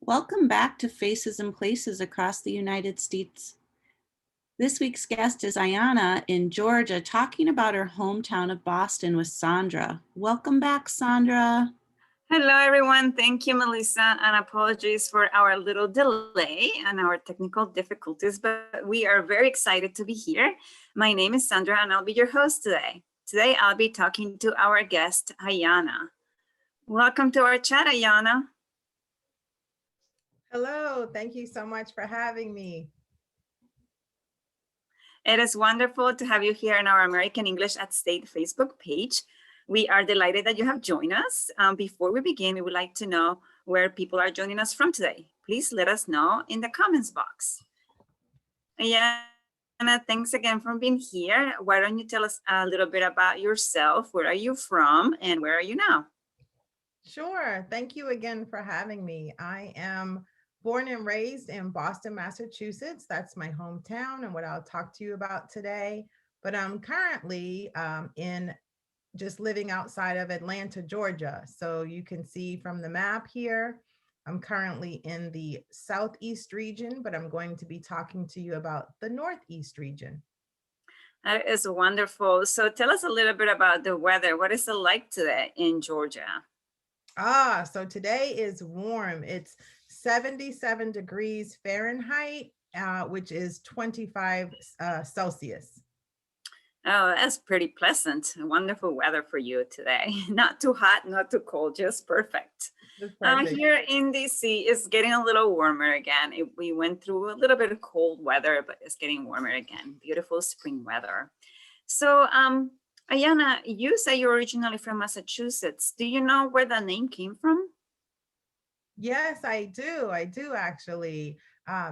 Welcome back to Faces and Places across the United States. This week's guest is Ayanna in Georgia, talking about her hometown of Boston with Sandra. Welcome back, Sandra. Hello, everyone. Thank you, Melissa, and apologies for our little delay and our technical difficulties, but we are very excited to be here. My name is Sandra, and I'll be your host today. Today, I'll be talking to our guest, Ayanna. Welcome to our chat, Ayanna. Hello, thank you so much for having me. It is wonderful to have you here in our American English at State Facebook page. We are delighted that you have joined us. Before we begin, we would like to know where people are joining us from today. Please let us know in the comments box. Ayanna, thanks again for being here. Why don't you tell us a little bit about yourself? Where are you from and where are you now? Sure, thank you again for having me. I am born and raised in Boston, Massachusetts. That's my hometown and what I'll talk to you about today. But I'm currently just living outside of Atlanta, Georgia. So you can see from the map here, I'm currently in the Southeast region, but I'm going to be talking to you about the Northeast region. That is wonderful. So tell us a little bit about the weather. What is it like today in Georgia? So today is warm. It's 77 degrees Fahrenheit, which is 25 Celsius. Oh, that's pretty pleasant. Wonderful weather for you today. Not too hot, not too cold, just perfect. Here in DC, it's getting a little warmer again. We went through a little bit of cold weather, but it's getting warmer again. Beautiful spring weather. So, Ayanna, you say you're originally from Massachusetts. Do you know where the name came from? Yes, I do. I do actually.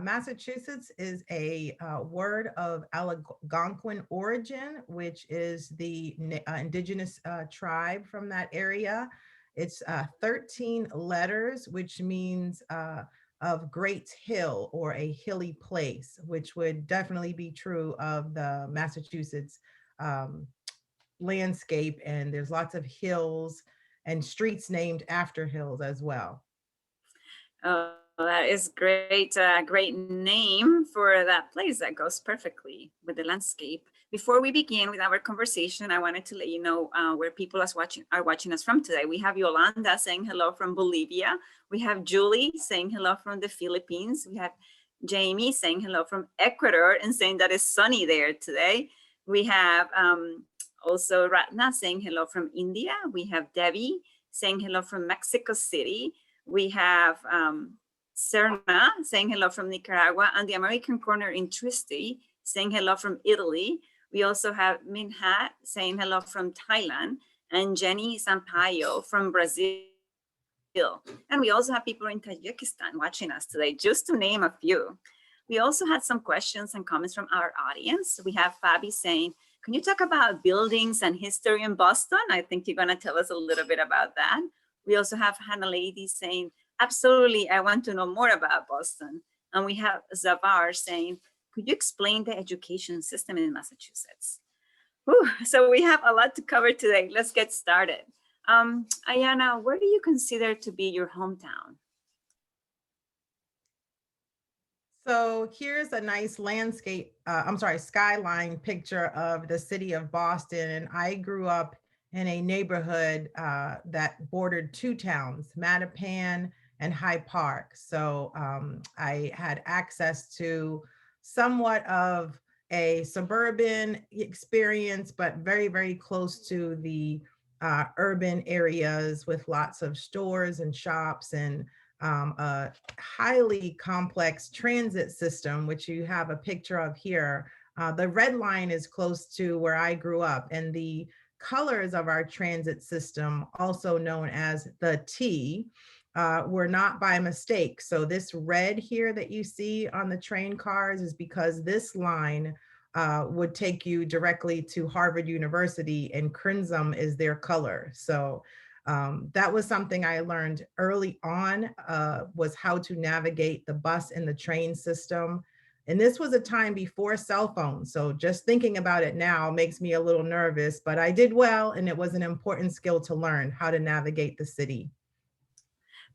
Massachusetts is a word of Algonquin origin, which is the indigenous tribe from that area. It's 13 letters, which means of great hill or a hilly place, which would definitely be true of the Massachusetts landscape. And there's lots of hills and streets named after hills as well. Oh, that is great. Great name for that place. That goes perfectly with the landscape. Before we begin with our conversation, I wanted to let you know where people are watching us from today. We have Yolanda saying hello from Bolivia. We have Julie saying hello from the Philippines. We have Jamie saying hello from Ecuador and saying that it's sunny there today. We have also Ratna saying hello from India. We have Debbie saying hello from Mexico City. We have Serna saying hello from Nicaragua, and the American Corner in Tristy saying hello from Italy. We also have Minhat saying hello from Thailand, and Jenny Sampaio from Brazil. And we also have people in Tajikistan watching us today, just to name a few. We also had some questions and comments from our audience. We have Fabi saying, can you talk about buildings and history in Boston? I think you're going to tell us a little bit about that. We also have Hannah Lady saying, absolutely, I want to know more about Boston. And we have Zavar saying, could you explain the education system in Massachusetts? Whew, so we have a lot to cover today. Let's get started. Ayanna, where do you consider to be your hometown? So here's a nice landscape, skyline picture of the city of Boston. And I grew up in a neighborhood that bordered two towns, Mattapan and Hyde Park. So I had access to somewhat of a suburban experience, but very, very close to the urban areas with lots of stores and shops and a highly complex transit system, which you have a picture of here. The red line is close to where I grew up, and the colors of our transit system, also known as the T, were not by mistake. So this red here that you see on the train cars is because this line would take you directly to Harvard University, and crimson is their color. So that was something I learned early on, was how to navigate the bus and the train system. And this was a time before cell phones. So just thinking about it now makes me a little nervous, but I did well. And it was an important skill to learn how to navigate the city.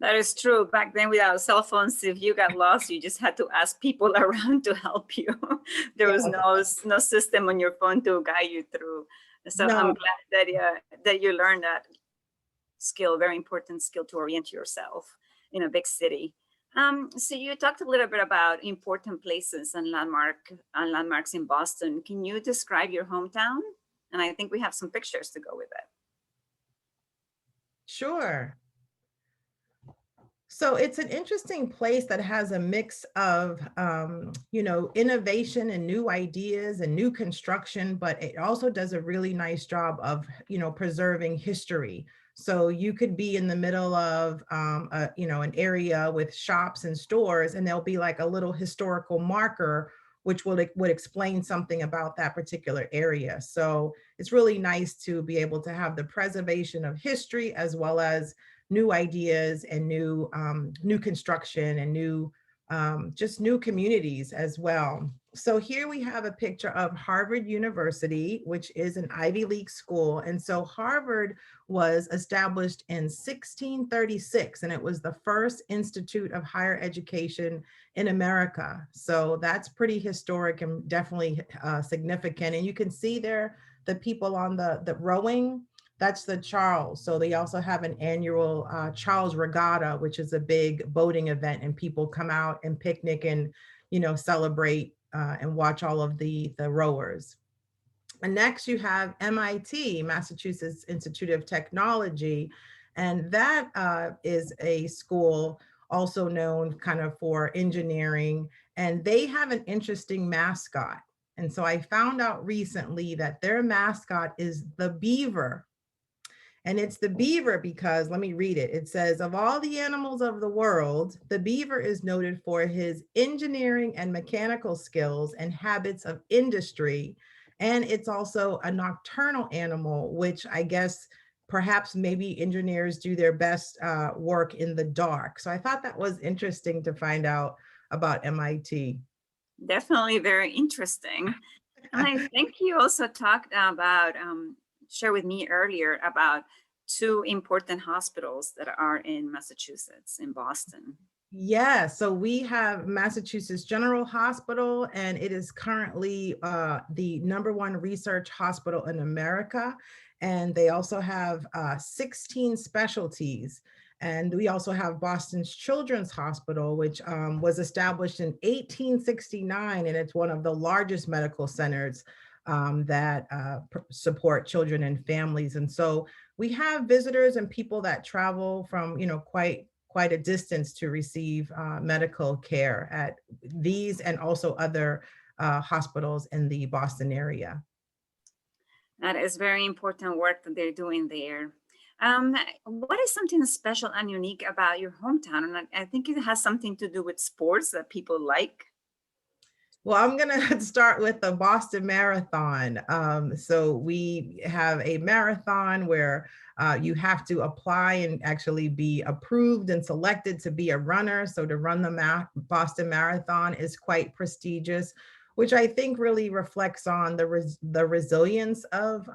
That is true. Back then, without cell phones, if you got lost, you just had to ask people around to help you. There was Yeah. no system on your phone to guide you through. So I'm No, glad that you learned that skill, very important skill to orient yourself in a big city. So you talked a little bit about important places and landmarks in Boston. Can you describe your hometown? And I think we have some pictures to go with it. sure. So it's an interesting place that has a mix of, innovation and new ideas and new construction, but it also does a really nice job of, preserving history. So you could be in the middle of, an area with shops and stores, and there'll be like a little historical marker, which would explain something about that particular area. So it's really nice to be able to have the preservation of history as well as new ideas and new construction and just new communities as well. So here we have a picture of Harvard University, which is an Ivy League school. And so Harvard was established in 1636, and it was the first institute of higher education in America. So that's pretty historic and definitely significant. And you can see there the people on the rowing. That's the Charles. So they also have an annual Charles Regatta, which is a big boating event, and people come out and picnic and, celebrate and watch all of the rowers. And next you have MIT, Massachusetts Institute of Technology. And that is a school also known kind of for engineering. And they have an interesting mascot. And so I found out recently that their mascot is the beaver. And it's the beaver because, let me read it. It says, of all the animals of the world, the beaver is noted for his engineering and mechanical skills and habits of industry. And it's also a nocturnal animal, which I guess perhaps maybe engineers do their best work in the dark. So I thought that was interesting to find out about MIT. Definitely very interesting. And I think you also talked about, shared with me earlier about two important hospitals that are in Massachusetts, in Boston. Yeah, so we have Massachusetts General Hospital, and it is currently the #1 research hospital in America. And they also have 16 specialties. And we also have Boston's Children's Hospital, which was established in 1869, and it's one of the largest medical centers that support children and families. And so we have visitors and people that travel from, quite a distance to receive medical care at these and also other hospitals in the Boston area. That is very important work that they're doing there. What is something special and unique about your hometown? And I think it has something to do with sports that people like. Well, I'm going to start with the Boston Marathon. So we have a marathon where you have to apply and actually be approved and selected to be a runner. So to run the Boston Marathon is quite prestigious, which I think really reflects on the resilience of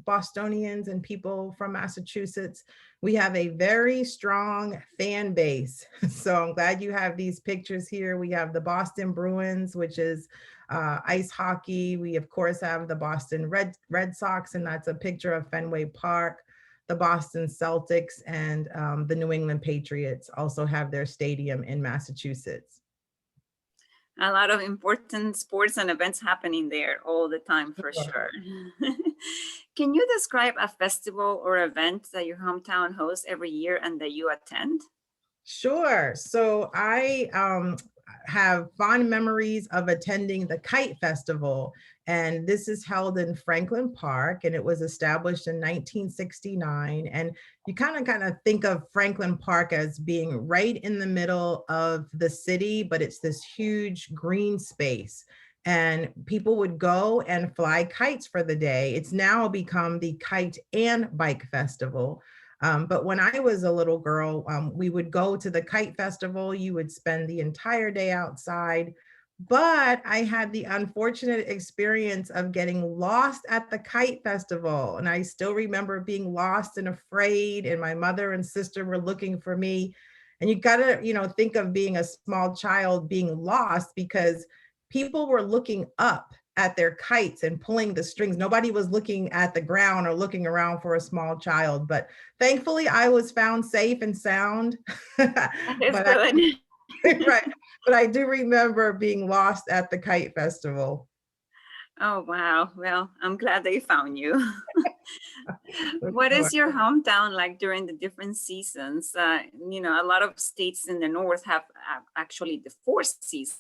Bostonians and people from Massachusetts. We have a very strong fan base. So I'm glad you have these pictures here. We have the Boston Bruins, which is ice hockey. We, of course, have the Boston Red Sox, and that's a picture of Fenway Park. The Boston Celtics and the New England Patriots also have their stadium in Massachusetts. A lot of important sports and events happening there all the time, for sure. Can you describe a festival or event that your hometown hosts every year and that you attend? Sure. So I have fond memories of attending the Kite Festival, and this is held in Franklin Park, and it was established in 1969. And you kind of think of Franklin Park as being right in the middle of the city, but it's this huge green space. And people would go and fly kites for the day. It's now become the Kite and Bike Festival. But when I was a little girl, we would go to the Kite Festival. You would spend the entire day outside. But I had the unfortunate experience of getting lost at the Kite Festival. And I still remember being lost and afraid, and my mother and sister were looking for me. And you gotta, think of being a small child being lost because people were looking up at their kites and pulling the strings. Nobody was looking at the ground or looking around for a small child. But thankfully, I was found safe and sound. That is but good. right. But I do remember being lost at the kite festival. Oh, wow. Well, I'm glad they found you. For What sure. is your hometown like during the different seasons? A lot of states in the north have actually the four seasons,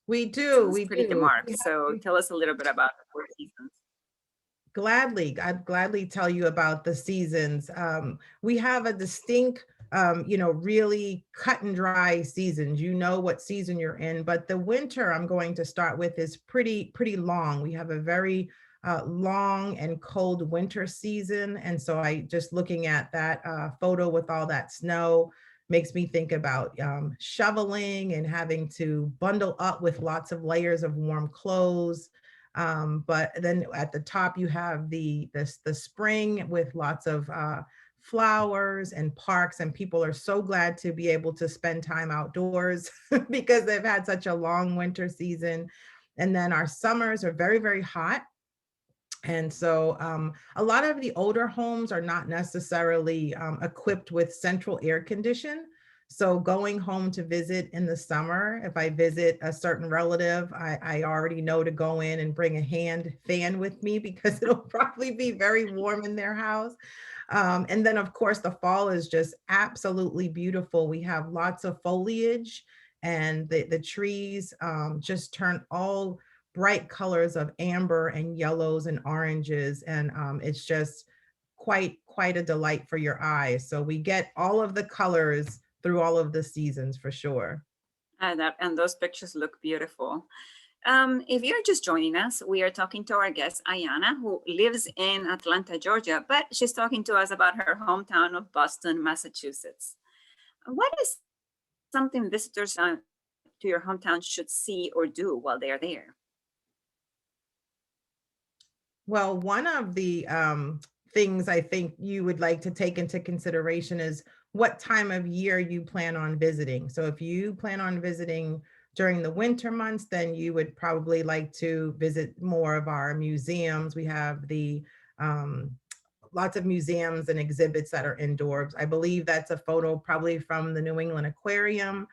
We do, we pretty do. demarked. So tell us a little bit about the four seasons. Gladly, I'd gladly tell you about the seasons. We have a distinct, really cut and dry seasons. You know what season you're in, but the winter I'm going to start with is pretty long. We have a very long and cold winter season, and so I just looking at that photo with all that snow makes me think about shoveling and having to bundle up with lots of layers of warm clothes. But then at the top you have the spring with lots of flowers and parks, and people are so glad to be able to spend time outdoors because they've had such a long winter season. And then our summers are very hot. And so a lot of the older homes are not necessarily equipped with central air condition. So going home to visit in the summer, if I visit a certain relative, I already know to go in and bring a hand fan with me because it'll probably be very warm in their house. And then of course, the fall is just absolutely beautiful. We have lots of foliage and the trees just turn all bright colors of amber and yellows and oranges. And it's just quite a delight for your eyes. So we get all of the colors through all of the seasons for sure. And those pictures look beautiful. If you're just joining us, we are talking to our guest, Ayanna, who lives in Atlanta, Georgia, but she's talking to us about her hometown of Boston, Massachusetts. What is something visitors to your hometown should see or do while they are there? Well, one of the things I think you would like to take into consideration is what time of year you plan on visiting. So if you plan on visiting during the winter months, then you would probably like to visit more of our museums. We have the um, lots of museums and exhibits that are indoors. I believe that's a photo probably from the New England Aquarium,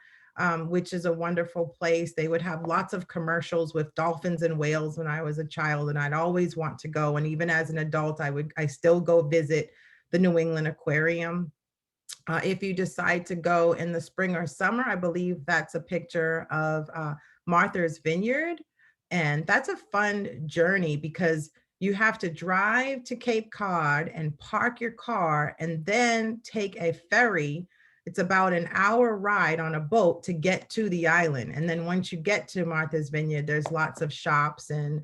which is a wonderful place. They would have lots of commercials with dolphins and whales when I was a child, and I'd always want to go. And even as an adult, I still go visit the New England Aquarium. If you decide to go in the spring or summer, I believe that's a picture of Martha's Vineyard. And that's a fun journey because you have to drive to Cape Cod and park your car and then take a ferry. It's about an hour ride on a boat to get to the island. And then once you get to Martha's Vineyard, there's lots of shops and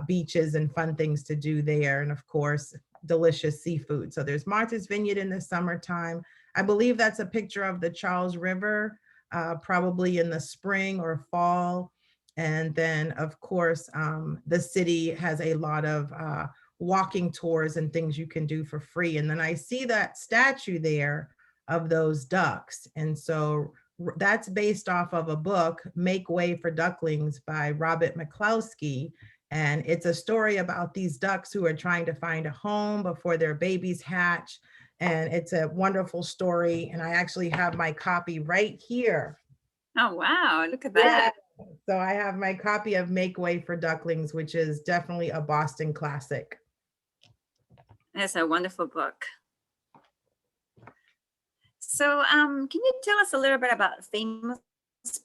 beaches and fun things to do there. And of course, delicious seafood. So there's Martha's Vineyard in the summertime. I believe that's a picture of the Charles River, probably in the spring or fall. And then, of course, the city has a lot of walking tours and things you can do for free. And then I see that statue there of those ducks. And so that's based off of a book, Make Way for Ducklings by Robert McCloskey. And it's a story about these ducks who are trying to find a home before their babies hatch. And it's a wonderful story. And I actually have my copy right here. Oh, wow. Look at that. Yeah. So I have my copy of Make Way for Ducklings, which is definitely a Boston classic. It's a wonderful book. So can you tell us a little bit about famous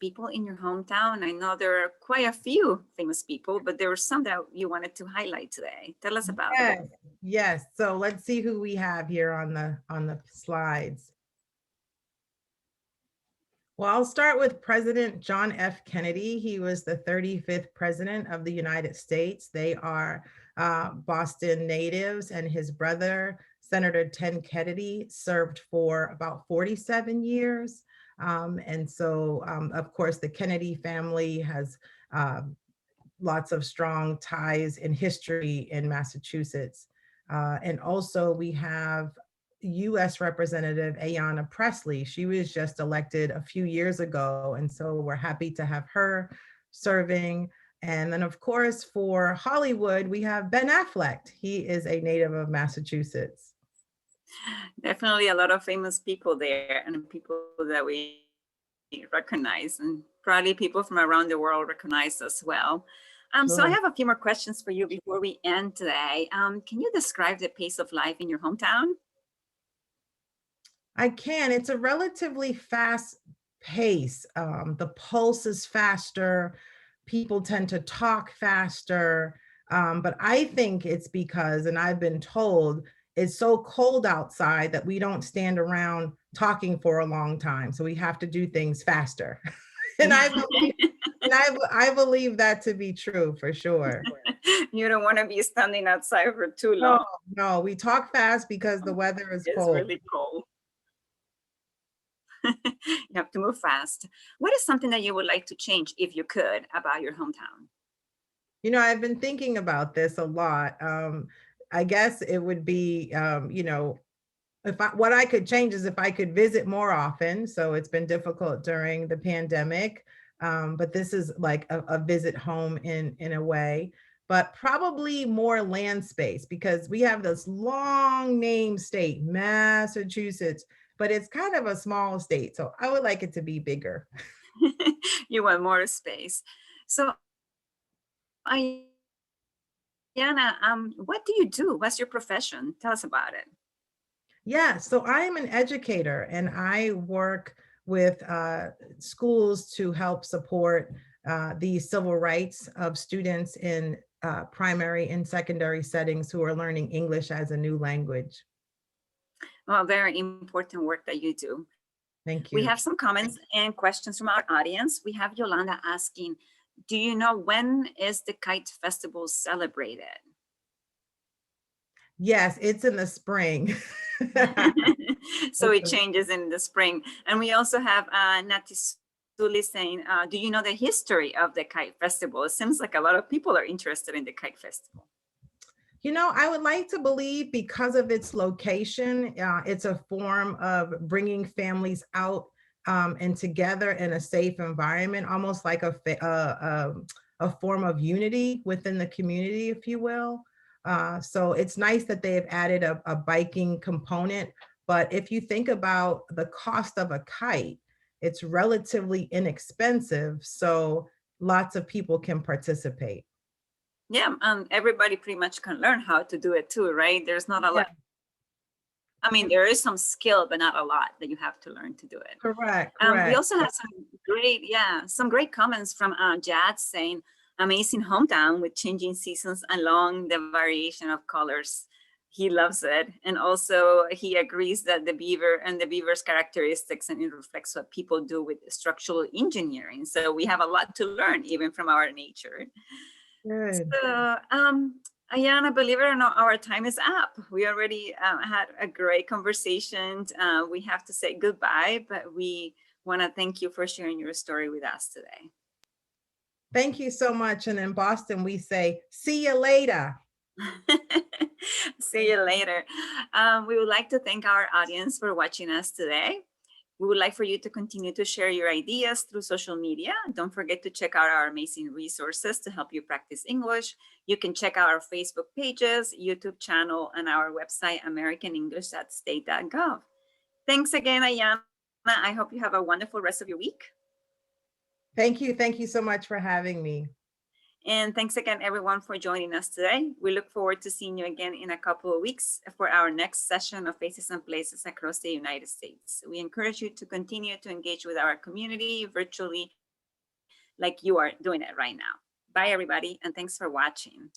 people in your hometown? I know there are quite a few famous people, but there were some that you wanted to highlight today. Tell us about them. Yes. So let's see who we have here on the slides. Well, I'll start with President John F. Kennedy. He was the 35th president of the United States. They are Boston natives, and his brother, Senator Ted Kennedy, served for about 47 years. And so, of course, the Kennedy family has lots of strong ties in history in Massachusetts. And also we have, US Representative Ayanna Presley. She was just elected a few years ago. And so we're happy to have her serving. And then, of course, for Hollywood, we have Ben Affleck. He is a native of Massachusetts. Definitely a lot of famous people there and people that we recognize, and probably people from around the world recognize as well. So I Sure. have a few more questions for you before we end today. Can you describe the pace of life in your hometown? I can. It's a relatively fast pace. The pulse is faster. People tend to talk faster. But I think it's because, and I've been told, it's so cold outside that we don't stand around talking for a long time. So we have to do things faster. and I believe, I believe that to be true for sure. You don't want to be standing outside for too No, long. no, we talk fast because the weather is It's cold. really cold. You have to move fast. What is something that you would like to change, if you could, about your hometown? I've been thinking about this a lot. I guess it would be, what I could change is if I could visit more often. So it's been difficult during the pandemic, but this is like a visit home in a way. But probably more land space because we have this long name state, Massachusetts, but it's kind of a small state. So I would like it to be bigger. You want more space. So, Ayanna, what do you do? What's your profession? Tell us about it. Yeah, so I am an educator and I work with schools to help support the civil rights of students in primary and secondary settings who are learning English as a new language. Well, very important work that you do. Thank We you. have some comments and questions from our audience. We have Yolanda asking, do you know when is the Kite Festival celebrated? Yes, it's in the spring. So it changes in the spring. And we also have Natisuli saying, do you know the history of the Kite Festival? It seems like a lot of people are interested in the Kite Festival. I would like to believe because of its location, it's a form of bringing families out and together in a safe environment, almost like a form of unity within the community, if you will. So it's nice that they have added a biking component. But if you think about the cost of a kite, it's relatively inexpensive. So lots of people can participate. Yeah, everybody pretty much can learn how to do it too, right? There's not a Yeah. lot. I mean, there is some skill, but not a lot that you have to learn to do it. Correct, We correct. also have some great comments from Jad saying, amazing hometown with changing seasons along the variation of colors. He loves it. And also he agrees that the beaver and the beaver's characteristics, and it reflects what people do with structural engineering. So we have a lot to learn even from our nature. Good. So, Ayanna, believe it or not, our time is up. We already had a great conversation. We have to say goodbye, but we want to thank you for sharing your story with us today. Thank you so much. And in Boston, we say, see you later. See you later. We would like to thank our audience for watching us today. We would like for you to continue to share your ideas through social media. Don't forget to check out our amazing resources to help you practice English. You can check out our Facebook pages, YouTube channel, and our website, americanenglish.state.gov. Thanks again, Ayanna. I hope you have a wonderful rest of your week. Thank you. Thank you so much for having me. And thanks again, everyone, for joining us today. We look forward to seeing you again in a couple of weeks for our next session of Faces and Places across the United States. We encourage you to continue to engage with our community virtually like you are doing it right now. Bye, everybody, and thanks for watching.